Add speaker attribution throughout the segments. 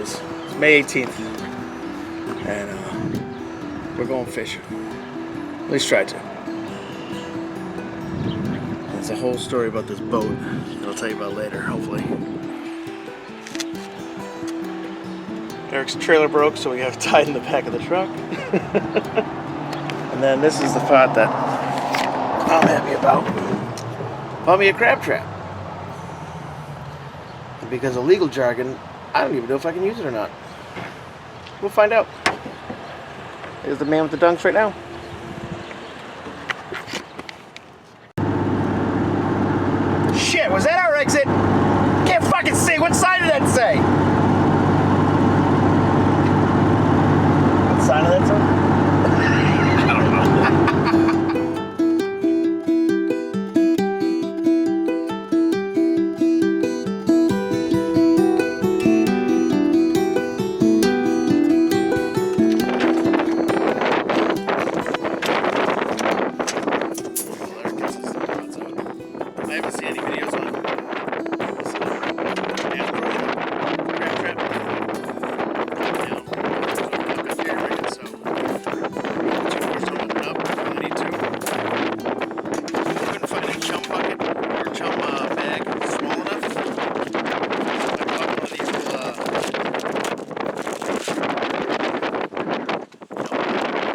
Speaker 1: is. It's May 18th. And we're going fishing. At least try to. There's a whole story about this boat that I'll tell you about later, hopefully. Eric's trailer broke, so we have it tied in the back of the truck. And then this is the part that I'm happy about. Bought me a crab trap. And because of legal jargon, I don't even know if I can use it or not. We'll find out. There's the man with the dunks right now. Shit, was that our exit? Can't fucking see. What sign did that say? What sign did that say? I don't know. I haven't seen any videos on crab trap. So couldn't find a chum bucket or chum bag small enough. So I bought one of these little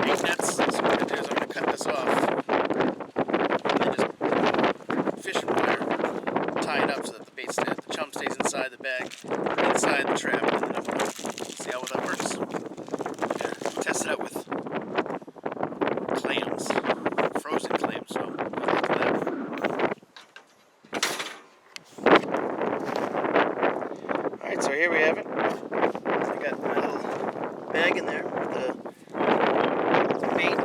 Speaker 1: 8 nets. So what I'm going to do is I'm going to cut this off. Tie it up so that the chum stays inside the bag, inside the trap, and then we'll see how that works. Yeah, test it out with clams, frozen clams. So good luck with that. All right, so here we have it. So I got my little bag in there with the bait.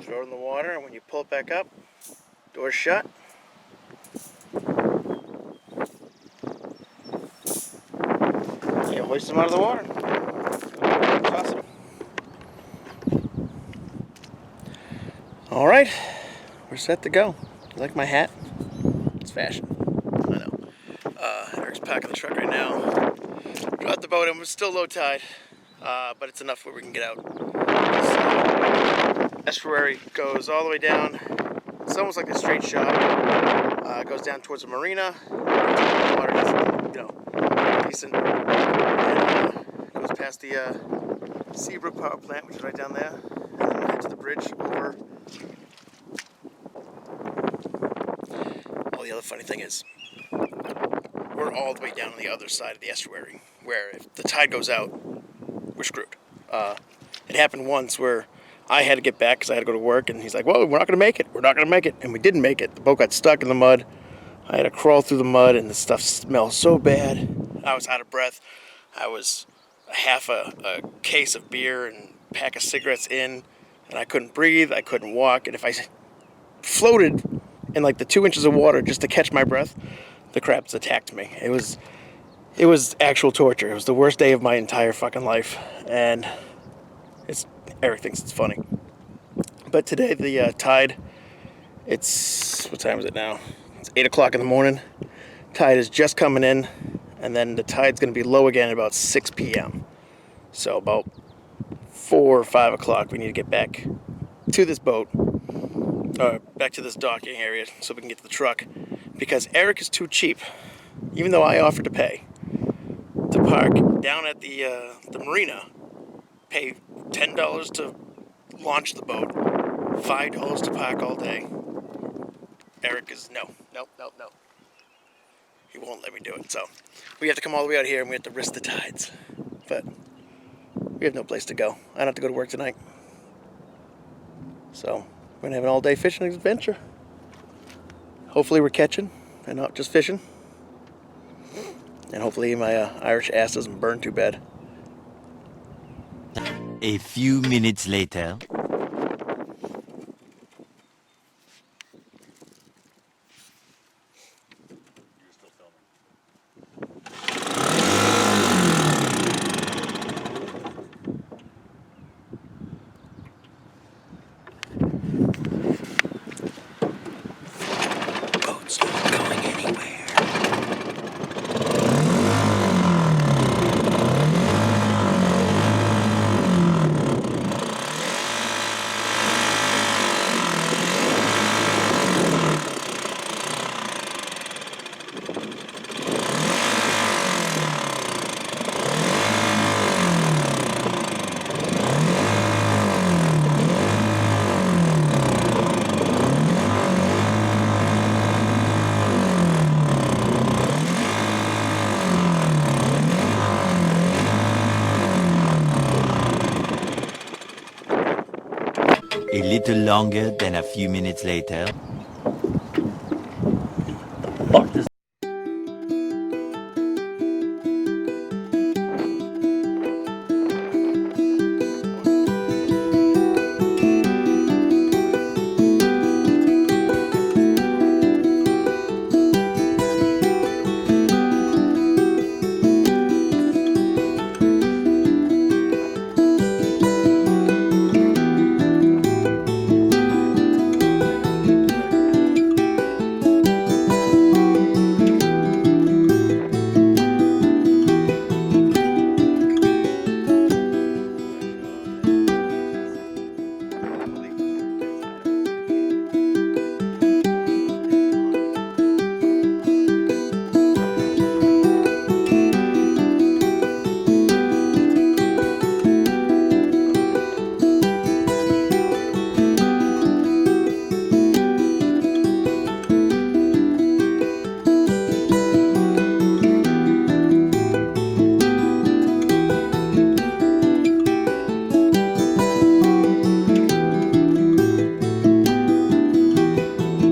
Speaker 1: Throw it in the water, and when you pull it back up, door's shut. You hoist them out of the water. Toss them. All right, we're set to go. You like my hat? It's fashion. I know. Eric's packing the truck right now. Got the boat in. We're still low tide, but it's enough where we can get out. Estuary goes all the way down. It's almost like a straight shot. It goes down towards the marina. The water is, decent. And goes past the Seabrook power plant, which is right down there. And then we head to the bridge over. Oh, the other funny thing is, we're all the way down on the other side of the estuary, where if the tide goes out, we're screwed. It happened once where I had to get back because I had to go to work, and he's like, well, we're not going to make it. We're not going to make it. And we didn't make it. The boat got stuck in the mud. I had to crawl through the mud, and the stuff smelled so bad. I was out of breath. I was half a case of beer and a pack of cigarettes in, and I couldn't breathe. I couldn't walk. And if I floated in like the 2 inches of water just to catch my breath, the crabs attacked me. It was actual torture. It was the worst day of my entire fucking life. And Eric thinks it's funny. But today the tide, what time is it now? It's 8 o'clock in the morning. Tide is just coming in, and then the tide's going to be low again at about 6 p.m. So about 4 or 5 o'clock we need to get back to this boat, back to this docking area so we can get to the truck, because Eric is too cheap, even though I offered to pay, to park down at the marina, pay $10 to launch the boat, $5 to park all day. Eric is no. He won't let me do it. So we have to come all the way out here, and we have to risk the tides. But we have no place to go. I don't have to go to work tonight. So we're going to have an all-day fishing adventure. Hopefully we're catching and not just fishing. And hopefully my Irish ass doesn't burn too bad.
Speaker 2: A few minutes later.
Speaker 1: Boat's not going anywhere.
Speaker 2: A little longer than a few minutes later.
Speaker 1: Fuck this.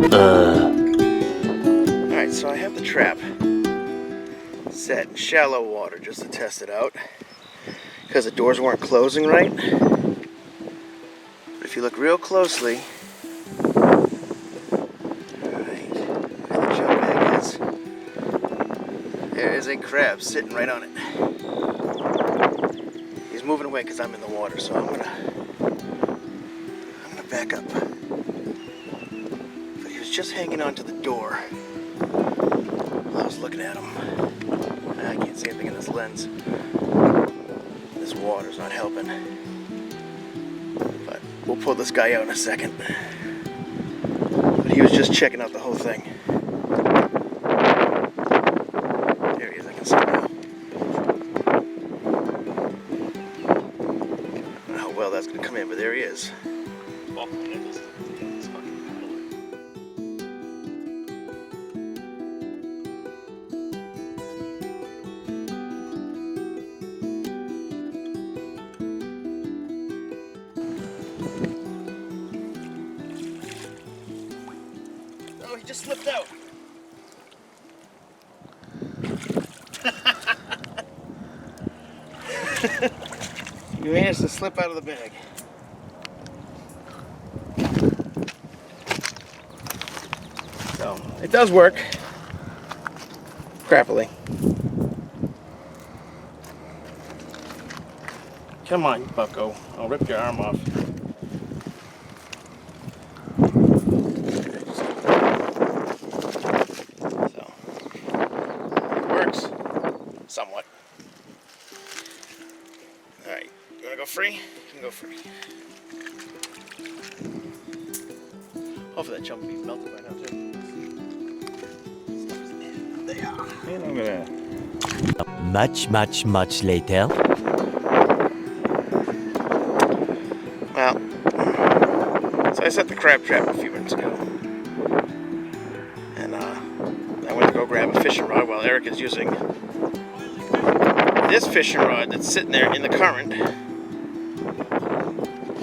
Speaker 1: Alright, so I have the trap set in shallow water just to test it out because the doors weren't closing right. But if you look real closely, alright, where the jump bag is, there is a crab sitting right on it. He's moving away because I'm in the water, so I'm gonna back up. But he was just hanging onto the door while I was looking at him. I can't see anything in this lens. This water's not helping. But we'll pull this guy out in a second. But he was just checking out the whole thing. There he is, I can see him now. I don't know how well that's going to come in, but there he is. Oh, he just slipped out. You managed to slip out of the bag. So, it does work. Crappily. Come on, bucko. I'll rip your arm off. So, it works. Somewhat. Alright, you wanna go free? You can go free. Hopefully that chunk will be melted by now too. They are. And I'm gonna...
Speaker 2: Much later.
Speaker 1: Well, so I set the crab trap a few minutes ago. And I went to go grab a fishing rod while Eric is using this fishing rod that's sitting there in the current.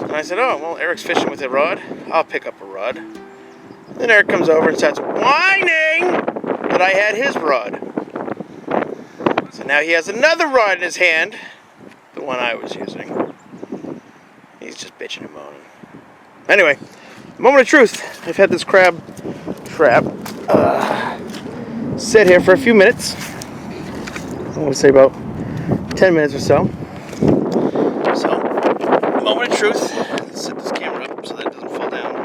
Speaker 1: And I said, oh, well, Eric's fishing with a rod. I'll pick up a rod. Then Eric comes over and starts whining that I had his rod. So now he has another rod in his hand, the one I was using. He's just bitching and moaning. Anyway, moment of truth. I've had this crab trap sit here for a few minutes. I want to say about 10 minutes or so. So, moment of truth. Let's set this camera up so that it doesn't fall down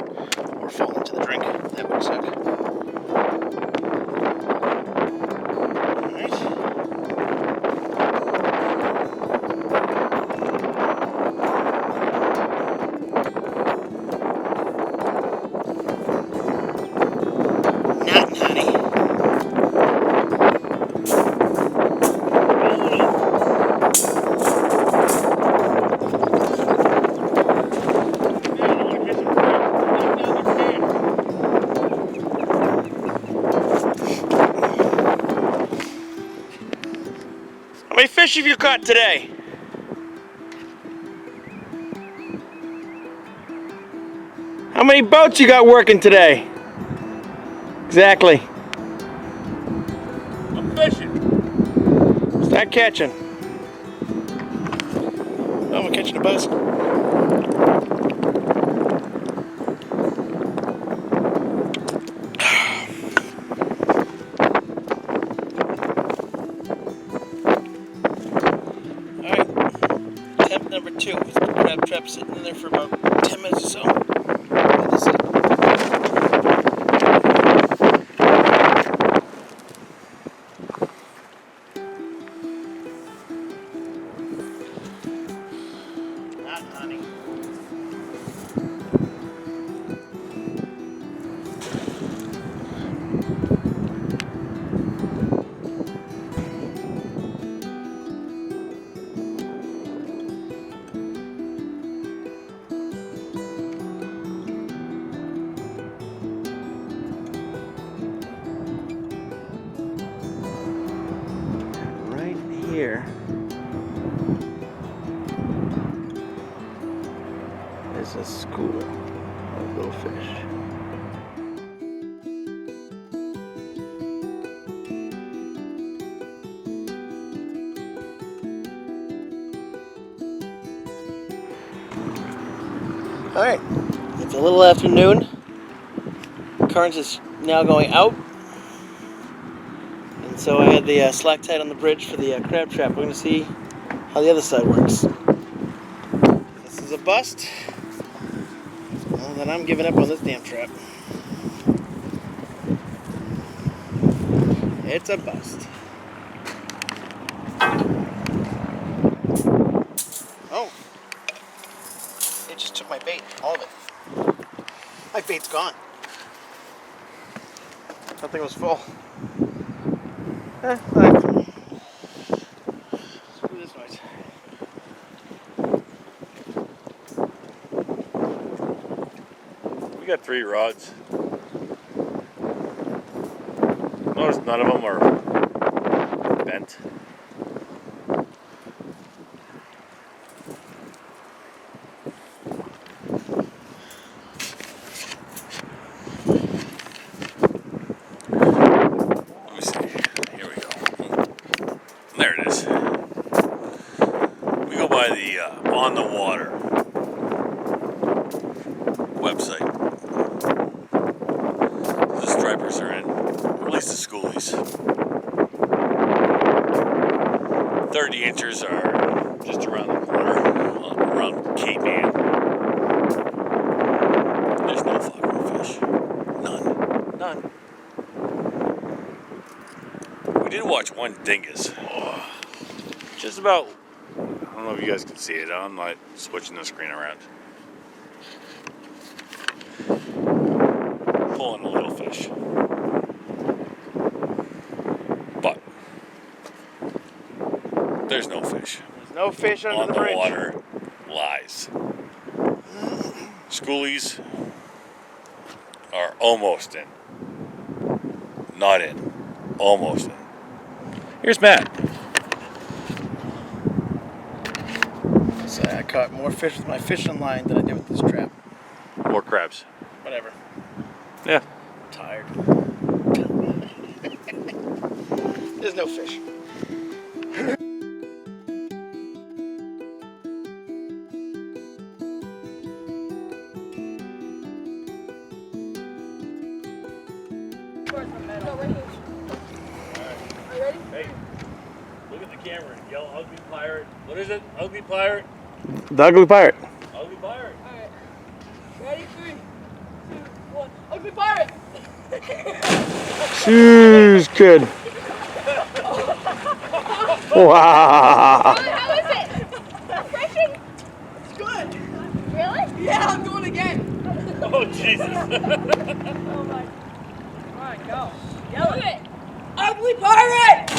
Speaker 1: or fall into the drink. That would suck. Alright. Not naughty. many fish have you caught today? How many boats you got working today? Exactly.
Speaker 3: I'm fishing.
Speaker 1: Start catching. Oh, we're catching a buzz. Alright, attempt number 2. It's the crab trap sitting in there for about 10 minutes or so. That's it. Not honey. Right here is a school of little fish. All right, it's a little afternoon. Current is now going out. And so I had the slack tied on the bridge for the crab trap. We're going to see how the other side works. This is a bust. Well, then I'm giving up on this damn trap. It's a bust. Oh. It just took my bait, all of it. My bait's gone. That thing was full. Alright. Screw this noise.
Speaker 3: We got 3 rods. Notice none of them are bent. Let me see. Here we go. There it is. We go by the On the Water website. The stripers are in, or at least the schoolies. 30 inchers are just around the corner, around Cape Ann. There's no fucking fish. None. None. We did watch one dingus. Just about, I don't know if you guys can see it. I'm not switching the screen around. Pulling a little fish. But there's no fish.
Speaker 1: There's no fish under
Speaker 3: On
Speaker 1: the
Speaker 3: the
Speaker 1: bridge.
Speaker 3: water lies. Schoolies are almost in. Not in. Almost in. Here's Matt.
Speaker 1: So I caught more fish with my fishing line than I did with this trap.
Speaker 3: More crabs.
Speaker 1: Whatever.
Speaker 3: Yeah.
Speaker 1: I'm tired. There's no fish.
Speaker 3: Hey, look at the camera. Yell ugly pirate. What is it? Ugly pirate?
Speaker 1: The ugly pirate.
Speaker 3: Ugly pirate.
Speaker 4: Alright. Ready? 3, 2, 1. Ugly pirate!
Speaker 1: She's good. Wow.
Speaker 4: How is it? Refreshing? It's good. Really? Yeah, I'm doing it again.
Speaker 3: Oh, Jesus.
Speaker 4: Oh my. Alright, go. Yell it. Ugly pirate!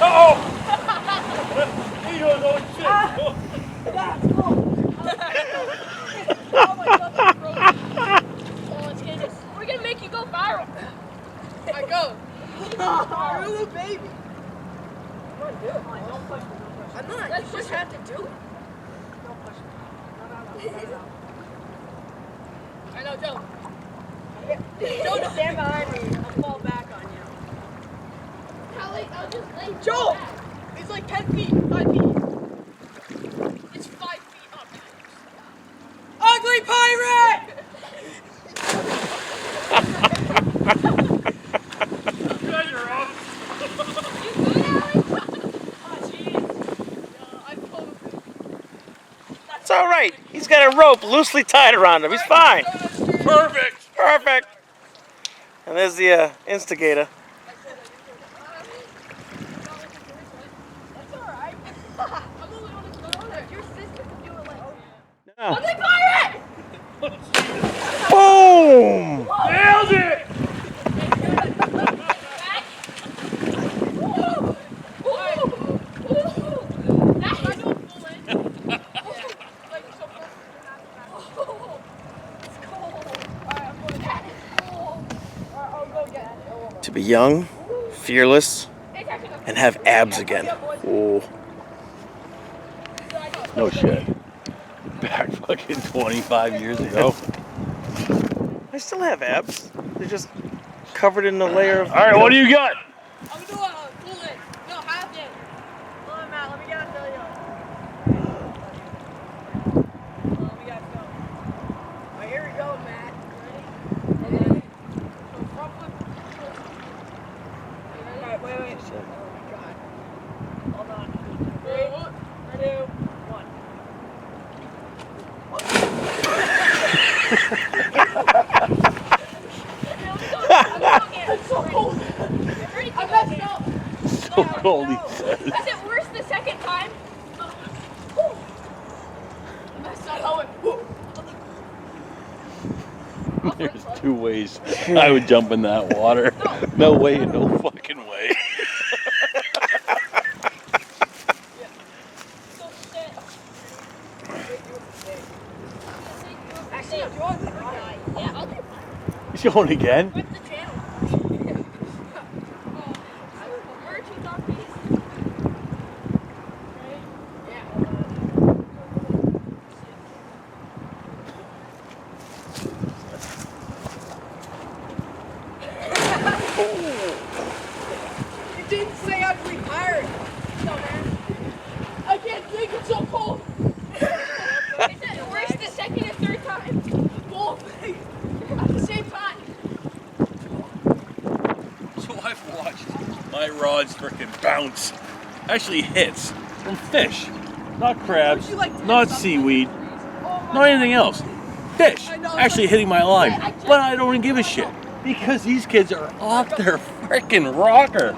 Speaker 3: Oh! He goes, oh shit!
Speaker 4: That's cool. Oh my God, that's broken. Oh, let's get this. We're gonna make you go viral. I go. You're a little baby. Come on, do it. Don't push me. I'm not. That's just have to do it. Don't push me. No. I know, Joe. Jonah, stand behind me. I'll fall back on you. I'll just lay Joe! It's like 10 feet, 5 feet. It's 5 feet up. Ugly pirate!
Speaker 1: It's all right. He's got a rope loosely tied around him. He's fine.
Speaker 3: Perfect.
Speaker 1: Perfect. And there's the instigator.
Speaker 4: That's alright. I'm only on his phone. Your sister can do it like
Speaker 1: Yeah.
Speaker 4: Ugly pirate!
Speaker 1: Boom!
Speaker 3: Nailed it.
Speaker 1: To be young, fearless, and have abs again. Oh.
Speaker 3: No shit. Back fucking 25 years ago.
Speaker 1: I still have abs. They're just covered in a layer of.
Speaker 3: All right, what do you got?
Speaker 4: I'm gonna do a full in. No, half in. Hold on, Matt. Let me get it to you. Let me get it to you. Alright, here we go, Matt. Ready? So front flip. Alright, wait. Oh my god. Hold on. 3, 2, 1. It's so cold. I messed up.
Speaker 3: So cold, he says.
Speaker 4: Is it worse the second time? I messed up.
Speaker 3: There's two ways I would jump in that water. No way, no fucking way.
Speaker 4: So sit. Actually, if you want to yeah, I'll do it.
Speaker 3: You going again?
Speaker 4: What's the channel? Merchants on these. You didn't say ugly pirate. No, man. I can't think, it's so cold. Is it worse the second and third time? Both at the same time.
Speaker 3: So I've watched my rods freaking bounce. Actually hits from fish. Not crabs, not seaweed, not anything else. Fish actually hitting my line. But I don't even give a shit. Because these kids are off their freaking rocker.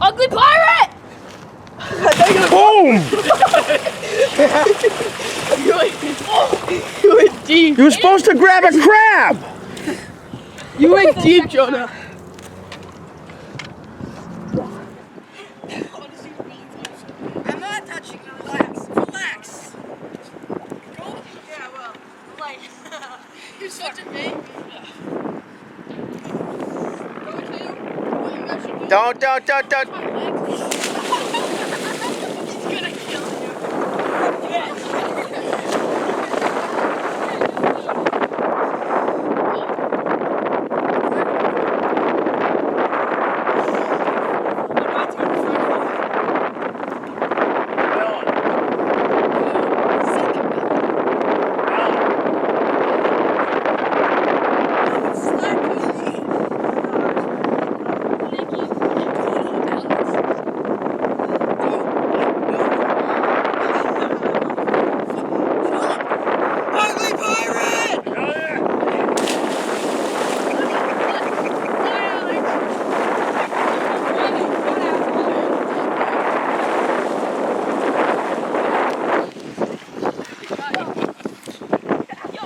Speaker 4: Ugly pirate!
Speaker 1: Boom!
Speaker 4: You went deep.
Speaker 1: You were supposed to grab a crab!
Speaker 4: You went deep, Jonah. I'm not touching you. Relax. Go. Yeah, well, like, you're such a baby.
Speaker 1: Don't.
Speaker 4: He's gonna kill you.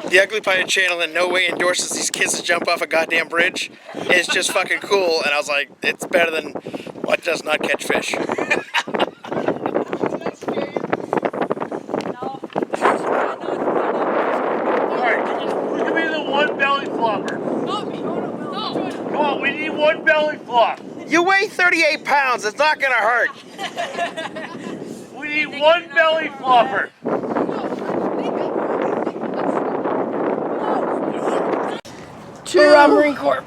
Speaker 1: The Ugly Pirate channel in no way endorses these kids to jump off a goddamn bridge. It's just fucking cool, and I was like, it's better than what does not catch fish.
Speaker 3: Alright, who's gonna be the one belly flopper?
Speaker 4: Not me. No.
Speaker 3: Come Come on, we need one belly flop.
Speaker 1: You weigh 38 pounds. It's not gonna hurt.
Speaker 3: We need one belly flopper.
Speaker 4: Two. Marine Corps.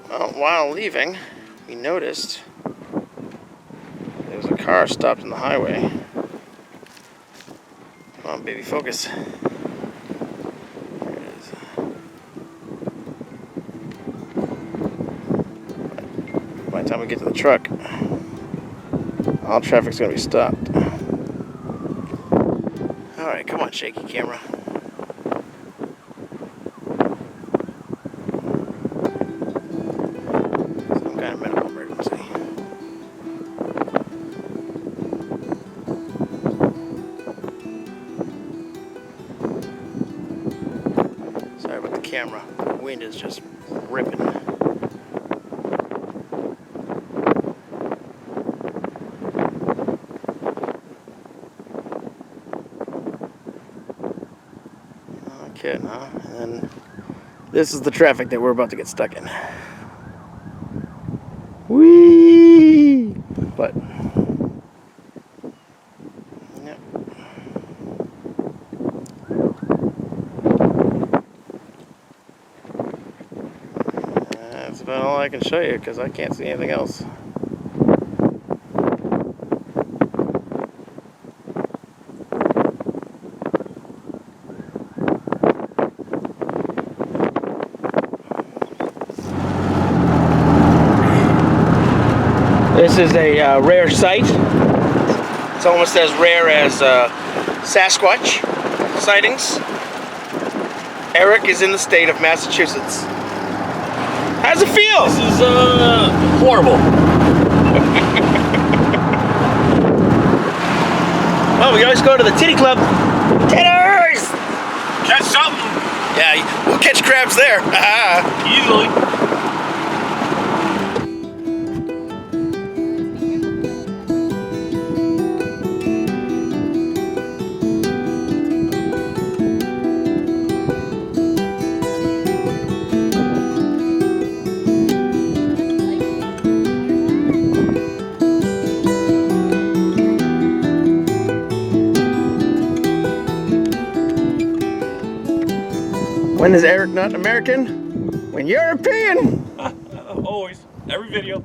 Speaker 1: Well, while leaving, we noticed there was a car stopped on the highway. Come on, baby, focus. There it is. By the time we get to the truck, all traffic's gonna be stopped. All right, come on, shaky camera. Sorry about the camera. The wind is just ripping. No kidding, huh? And then this is the traffic that we're about to get stuck in. Whee! But yep. That's about all I can show you because I can't see anything else. This is a rare sight. It's almost as rare as Sasquatch sightings. Eric is in the state of Massachusetts. How's it feel?
Speaker 3: This is horrible.
Speaker 1: Well, we always go to the titty club. Titters!
Speaker 3: Catch something.
Speaker 1: Yeah, we'll catch crabs there.
Speaker 3: Easily.
Speaker 1: When is Eric not American? When European!
Speaker 3: Always. Every video.